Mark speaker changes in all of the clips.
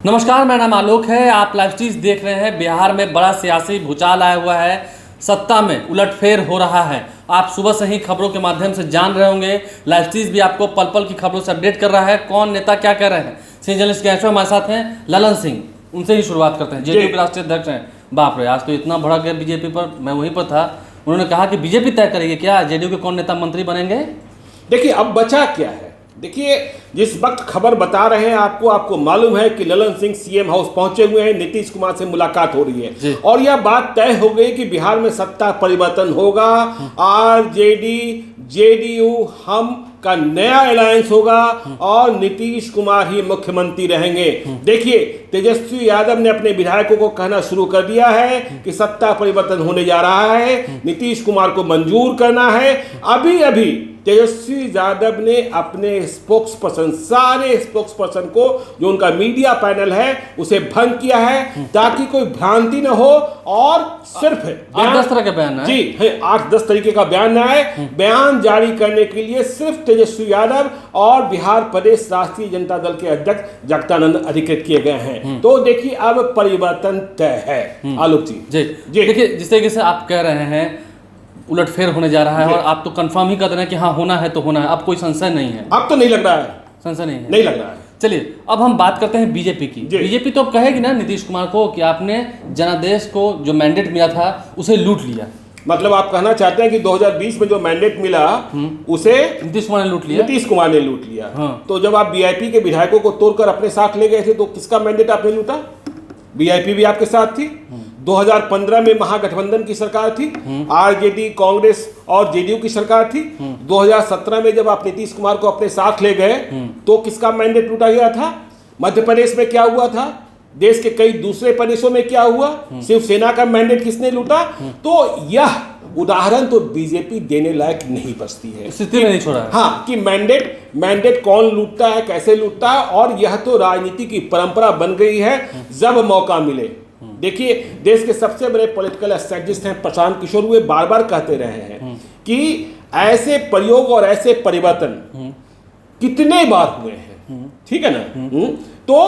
Speaker 1: नमस्कार, मेरा नाम आलोक है। आप लाइव स्ट्रीम देख रहे हैं। बिहार में बड़ा सियासी भूचाल आया हुआ है, सत्ता में उलटफेर हो रहा है। आप सुबह से ही खबरों के माध्यम से जान रहे होंगे। लाइव स्ट्रीम भी आपको पल पल की खबरों से अपडेट कर रहा है। कौन नेता क्या कह रहे हैं, सीनियर जर्नलिस्ट गैंगस्टर हमारे साथ हैं ललन सिंह। उनसे ही शुरुआत करते हैं। जेडीयू के राष्ट्रीय अध्यक्ष हैं। बाप रे, आज तो इतना भड़क गया बीजेपी पर, मैं वहीं पर था। उन्होंने कहा कि बीजेपी तय करेगी क्या जेडीयू के कौन नेता मंत्री बनेंगे।
Speaker 2: देखिए अब बचा क्या है। देखिए जिस वक्त खबर बता रहे हैं आपको मालूम है कि ललन सिंह सीएम हाउस पहुंचे हुए हैं, नीतीश कुमार से मुलाकात हो रही है और यह बात तय हो गई कि बिहार में सत्ता परिवर्तन होगा। आरजेडी जेडीयू हम का नया अलायंस होगा और नीतीश कुमार ही मुख्यमंत्री रहेंगे। देखिए तेजस्वी यादव ने अपने विधायकों को कहना शुरू कर दिया है कि सत्ता परिवर्तन होने जा रहा है, नीतीश कुमार को मंजूर करना है। अभी अभी तेजस्वी यादव ने अपने स्पोक्स पर्सन, सारे स्पोक्स पर्सन को, जो उनका मीडिया पैनल है, उसे भंग किया है ताकि कोई भ्रांति न हो और सिर्फ
Speaker 1: 8-10 तरह के बयान है।
Speaker 2: जी 8-10 तरीके का बयान न है। बयान जारी करने के लिए सिर्फ तेजस्वी यादव और बिहार प्रदेश राष्ट्रीय जनता दल के अध्यक्ष जगदानंद अधिकृत किए गए हैं। तो देखिए अब परिवर्तन तय है। आलोक जी
Speaker 1: देखिए जिस तरीके से आप कह रहे हैं उलटफेर होने जा रहा है और आप तो कंफर्म ही कर रहे हैं कि हाँ होना है तो होना है। अब कोई संशय नहीं है।
Speaker 2: अब तो नहीं लग रहा है,
Speaker 1: संशय नहीं है,
Speaker 2: नहीं लग रहा है।
Speaker 1: चलिए अब हम बात करते हैं बीजेपी की। बीजेपी तो अब कहेगी ना नीतीश कुमार को कि आपने जनादेश को जो मैंडेट मिला था उसे लूट लिया।
Speaker 2: मतलब आप कहना चाहते हैं कि 2020 में जो मैंडेट मिला उसे
Speaker 1: नीतीश कुमार ने लूट लिया।
Speaker 2: नीतीश कुमार ने लूट लिया।
Speaker 1: हाँ।
Speaker 2: तो जब आप वीआईपी के विधायकों को तोड़कर अपने साथ ले गए थे तो किसका मैंडेट आपने लूटा? वीआईपी भी आपके साथ थी। 2015 में महागठबंधन की सरकार थी, आरजेडी कांग्रेस और जेडीयू की सरकार थी। 2017 में जब आप नीतीश कुमार को अपने साथ ले गए तो किसका मैंडेट लूटा गया था? मध्य प्रदेश में क्या हुआ था? देश के कई दूसरे प्रदेशों में क्या हुआ? शिवसेना का मैंडेट किसने लूटा? तो यह उदाहरण तो बीजेपी देने लायक नहीं बचती है।
Speaker 1: स्थिति में नहीं छोड़ा है।
Speaker 2: हाँ, कि मैंडेट कौन लूटता है, कैसे लूटता है, और यह तो राजनीति की परंपरा बन गई है जब मौका मिले। देखिए देश के सबसे बड़े पॉलिटिकल स्ट्रेटजिस्ट हैं प्रशांत किशोर, वे बार बार कहते रहे हैं कि ऐसे प्रयोग और ऐसे परिवर्तन कितने बार हुए हैं। ठीक है ना। तो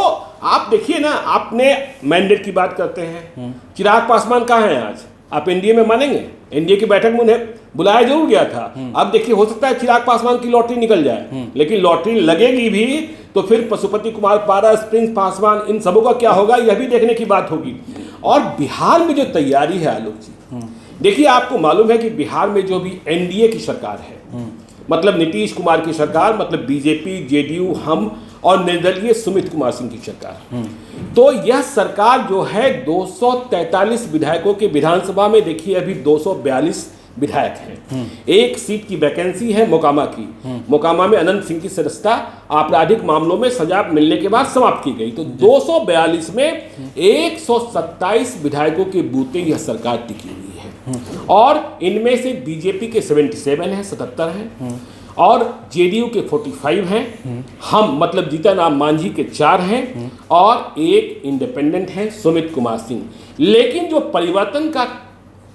Speaker 2: आप देखिए ना, आपने मैंडेट की बात करते हैं। चिराग पासवान कहाँ हैं आज? आप एनडीए में मानेंगे? एनडीए की बैठक में उन्हें बुलाया जरूर गया था। अब देखिए हो सकता है चिराग पासवान की लॉटरी निकल जाए, लेकिन लॉटरी लगेगी भी तो फिर पशुपति कुमार पारस, प्रिंस पासवान, इन सबों का क्या होगा यह भी देखने की बात होगी। और बिहार में जो तैयारी है आलोक जी, देखिए आपको मालूम है कि बिहार में जो भी एनडीए की सरकार है, मतलब नीतीश कुमार की सरकार, मतलब बीजेपी जेडीयू हम और निर्दलीय सुमित कुमार सिंह की सरकार, तो यह सरकार जो है 243 विधायकों के विधानसभा में, देखिए अभी 242 विधायक हैं। एक सीट की वैकेंसी है मोकामा की। मोकामा में अनंत सिंह की सदस्यता आपराधिक मामलों में सजा मिलने के बाद समाप्त की गई। तो 242 में 127 विधायकों के बूते यह सरकार टिकी हुई है और इनमें से बीजेपी के 77 हैं, 77 हैं और जेडीयू के 45 हैं। हम मतलब जीतन राम मांझी के 4 हैं और एक इंडिपेंडेंट है सुमित कुमार सिंह। लेकिन जो परिवर्तन का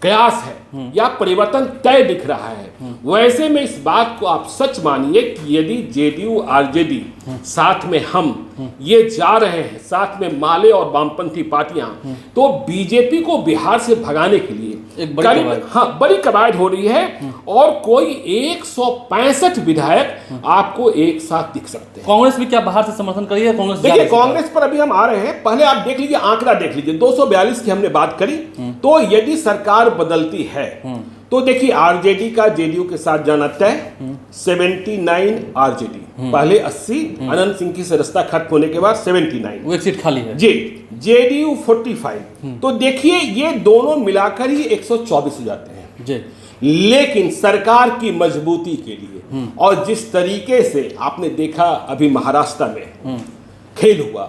Speaker 2: कयास है या परिवर्तन तय दिख रहा है, वैसे में इस बात को आप सच मानिए कि यदि जेडीयू आरजेडी साथ में हम ये जा रहे हैं, साथ में माले और वामपंथी पार्टियां, तो बीजेपी को बिहार से भगाने के लिए
Speaker 1: एक बड़ी
Speaker 2: कवायद हो रही है और कोई 165 विधायक आपको एक साथ दिख सकते हैं।
Speaker 1: कांग्रेस भी क्या बाहर से समर्थन करी है? कांग्रेस,
Speaker 2: देखिए कांग्रेस पर अभी हम आ रहे हैं। पहले आप देख लीजिए, आंकड़ा देख लीजिए। 242 की हमने बात करी। तो यदि सरकार बदलती है तो देखिए आरजेडी का जेडीयू के साथ जाना तय। 79 आरजेडी, पहले 80, अनंत सिंह की सदस्यता खत्म होने के बाद 79,
Speaker 1: वो एक सीट खाली है।
Speaker 2: जी जेडीयू 45। तो देखिए ये दोनों मिलाकर ही 124 हो जाते हैं
Speaker 1: जी।
Speaker 2: लेकिन सरकार की मजबूती के लिए और जिस तरीके से आपने देखा अभी महाराष्ट्र में खेल हुआ,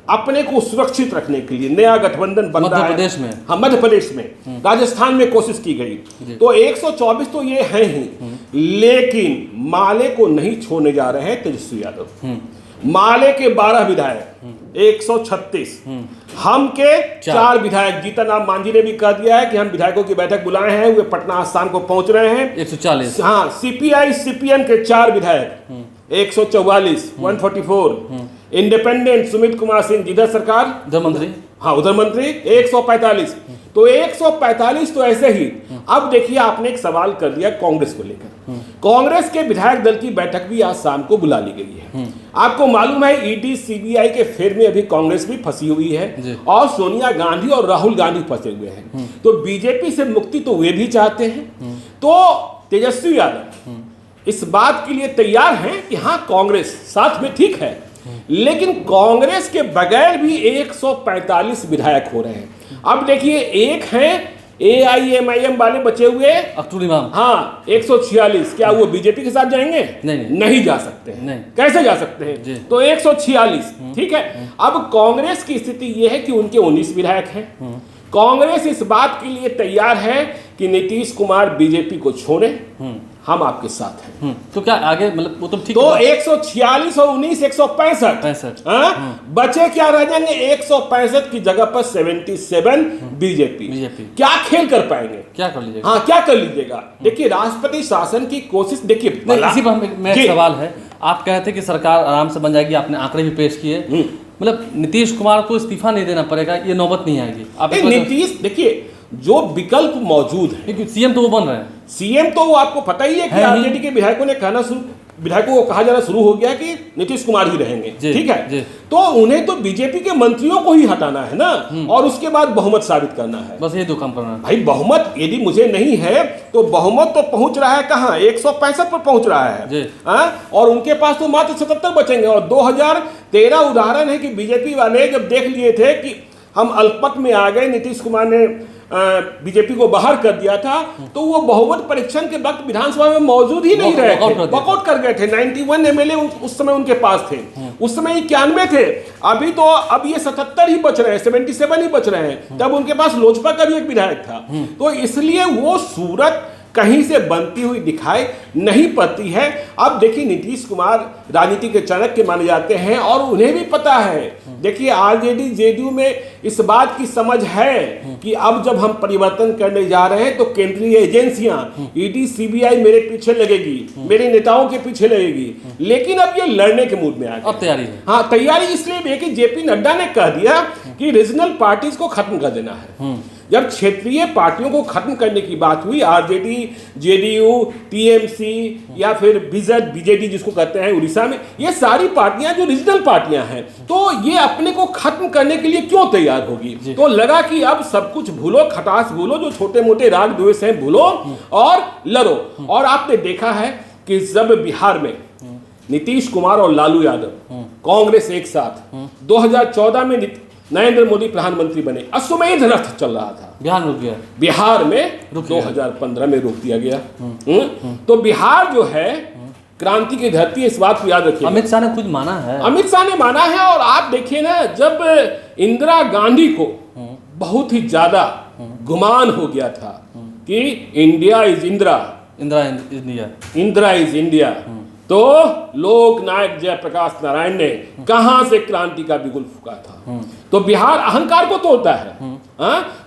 Speaker 2: अपने को सुरक्षित रखने के लिए नया गठबंधन बन रहा है मध्य प्रदेश में। हाँ, मध्य प्रदेश में, राजस्थान में कोशिश की गई। तो 124 तो ये हैं ही, लेकिन माले को नहीं छोड़ने जा रहे हैं तेजस्वी यादव। माले के 12 विधायक 136, हम के 4 विधायक, जीतन राम मांझी ने भी कह दिया है कि हम विधायकों की बैठक बुलाए हैं, वे पटना आस्थान को पहुंच रहे हैं।
Speaker 1: 140।
Speaker 2: हाँ, सीपीआई सीपीएम के 4 विधायक 144, 144, इंडिपेंडेंट सुमित कुमार सिंह जिधर सरकार,
Speaker 1: उधर मंत्री,
Speaker 2: हाँ उधर मंत्री 145। तो 145 तो ऐसे ही। अब देखिए आपने एक सवाल कर दिया कांग्रेस को लेकर। कांग्रेस के विधायक दल की बैठक भी आज शाम को बुला ली गई है। आपको मालूम है ईडी सीबीआई के फेर में अभी कांग्रेस भी फंसी हुई है और सोनिया गांधी और राहुल गांधी फंसे हुए हैं। तो बीजेपी से मुक्ति तो वे भी चाहते हैं। तो तेजस्वी यादव इस बात के लिए तैयार हैं कि हाँ कांग्रेस साथ में ठीक है, लेकिन कांग्रेस के बगैर भी 145 विधायक हो रहे हैं। अब देखिए एक है AIMIM वाले बचे हुए
Speaker 1: अख्तर इमाम,
Speaker 2: हाँ 146। क्या वो बीजेपी के साथ जाएंगे? नहीं जा सकते हैं।
Speaker 1: नहीं।
Speaker 2: कैसे जा सकते हैं? तो 146 ठीक है। अब कांग्रेस की स्थिति यह है कि उनके 19 विधायक हैं। कांग्रेस इस बात के लिए तैयार है कि नीतीश कुमार बीजेपी को छोड़े, हम आपके साथ हैं।
Speaker 1: तो क्या आगे मतलब वो तो ठीक,
Speaker 2: तो 146 और 19 165। बचे क्या रह जाएंगे? 165 की जगह पर 77 बीजेपी। क्या खेल कर पाएंगे?
Speaker 1: क्या कर लीजिएगा?
Speaker 2: हाँ क्या कर लीजिएगा? देखिए राष्ट्रपति शासन की कोशिश देखिए,
Speaker 1: इसी पर मेरा एक सवाल है। आप कह रहे थे कि सरकार आराम से बन जाएगी, आपने आंकड़े भी पेश किए, मतलब नीतीश कुमार को इस्तीफा नहीं देना पड़ेगा, ये नौबत नहीं आएगी? आप
Speaker 2: नीतीश देखिए जो विकल्प मौजूद है,
Speaker 1: क्योंकि सीएम तो वो बन रहे हैं।
Speaker 2: सीएम तो वो आपको पता ही है कि आरजेडी के विधायकों ने विधायकों को कहा जाना शुरू हो गया कि नीतीश कुमार ही रहेंगे, ठीक है। तो उन्हें तो बीजेपी के मंत्रियों को ही हटाना है ना, और उसके बाद बहुमत साबित करना है।
Speaker 1: बस ये दो काम करना है
Speaker 2: भाई। बहुमत यदि मुझे नहीं है तो बहुमत तो पहुंच रहा है कहाँ? 165 पर पहुंच रहा है और उनके पास तो मात्र 77 बचेंगे। और 2013 उदाहरण है कि बीजेपी वाले जब देख लिए थे कि हम अल्पमत में आ गए, नीतीश कुमार ने बीजेपी को बाहर कर दिया था, तो वो बहुमत परीक्षण के वक्त विधानसभा में मौजूद ही नहीं रहे थे, वॉकआउट कर गए थे। 91 एमएलए उस समय उनके पास थे, उस समय 91 थे। अभी तो अब ये 77 ही बच रहे हैं, 77 ही बच रहे हैं। तब उनके पास लोजपा का भी एक विधायक था। तो इसलिए वो सूरत कहीं से बनती हुई दिखाई नहीं पड़ती है। अब देखिए नीतीश कुमार राजनीति के चाणक्य माने जाते हैं और उन्हें भी पता है। देखिए आरजेडी जेडीयू में इस बात की समझ है कि अब जब हम परिवर्तन करने जा रहे हैं तो केंद्रीय एजेंसियां ईडी सीबीआई मेरे पीछे लगेगी, मेरे नेताओं के पीछे लगेगी। लेकिन अब ये लड़ने के मूड में आ गए।
Speaker 1: अब तैयारी है।
Speaker 2: हाँ तैयारी इसलिए भी है कि जेपी नड्डा ने कह दिया कि रीजनल पार्टीज को खत्म कर देना है। जब क्षेत्रीय पार्टियों को खत्म करने की बात हुई, आरजेडी, जेडीयू, टीएमसी या फिर बीजेडी जिसको कहते हैं उड़ीसा में, ये सारी पार्टियां जो रीजनल पार्टियां हैं, तो ये अपने को खत्म करने के लिए क्यों तैयार होगी? तो लगा कि अब सब कुछ भूलो, खटास भूलो, जो छोटे मोटे राग द्वेष हैं भूलो और लड़ो। और आपने देखा है कि जब बिहार में नीतीश कुमार और लालू यादव कांग्रेस एक साथ 2014 में नरेंद्र मोदी प्रधानमंत्री बने, अश्वमेध रथ चल रहा था।
Speaker 1: बिहार में रुक गया। बिहार में
Speaker 2: 2015 में रोक दिया गया। तो बिहार जो है क्रांति की धरती है, इस बात को याद रखिए।
Speaker 1: अमित शाह ने खुद माना है।
Speaker 2: अमित शाह ने माना है। और आप देखिए ना, जब इंदिरा गांधी को बहुत ही ज्यादा गुमान हो गया था कि India is Indira, Indira is India, तो लोक नायक जयप्रकाश नारायण ने कहां से क्रांति का बिगुल फूका था। तो बिहार अहंकार को तोड़ता है।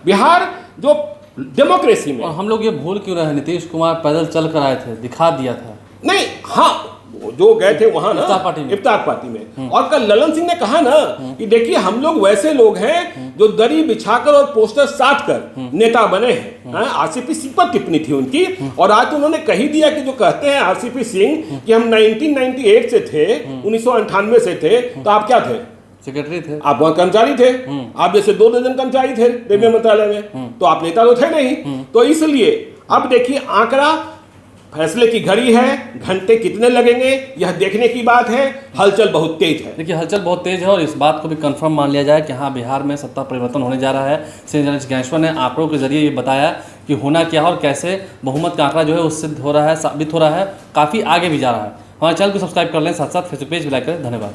Speaker 2: बिहार जो डेमोक्रेसी में,
Speaker 1: और हम लोग ये भूल क्यों रहे? नीतीश कुमार पैदल चल कर आए थे, दिखा दिया था।
Speaker 2: नहीं, हाँ जो गए थे वहां ना इफ्तार पार्टी में। और कल ललन सिंह ने कहा ना कि देखिए हम लोग वैसे लोग हैं जो दरी बिछाकर और पोस्टर साट कर नेता बने हैं। आरसीपी सिंह पर टिप्पणी थी उनकी, और आज तो उन्होंने कही दिया कि जो कहते हैं आरसीपी सिंह कि हम 1998 से थे, 1998 से थे, तो आप क्या थे?
Speaker 1: सेक्रेटरी थे।
Speaker 2: आप वहां कर्मचारी थे। आप जैसे 2 दर्जन कर्मचारी थे रेलवे मंत्रालय में, तो आप नेता तो थे नहीं। तो इसलिए अब देखिए आंकड़ा फैसले की घड़ी है, घंटे कितने लगेंगे यह देखने की बात है। हलचल बहुत तेज है।
Speaker 1: देखिए हलचल बहुत तेज है, और इस बात को भी कंफर्म मान लिया जाए कि हाँ बिहार में सत्ता परिवर्तन होने जा रहा है। श्री ज्ञानेश्वर ने आंकड़ों के जरिए ये बताया कि होना क्या है और कैसे बहुमत का आंकड़ा जो है उससे हो रहा है, साबित हो रहा है, काफ़ी आगे भी जा रहा है। हमारे चैनल को सब्सक्राइब कर लें, साथ साथ फेसबुक पेज भी लाइक करें। धन्यवाद।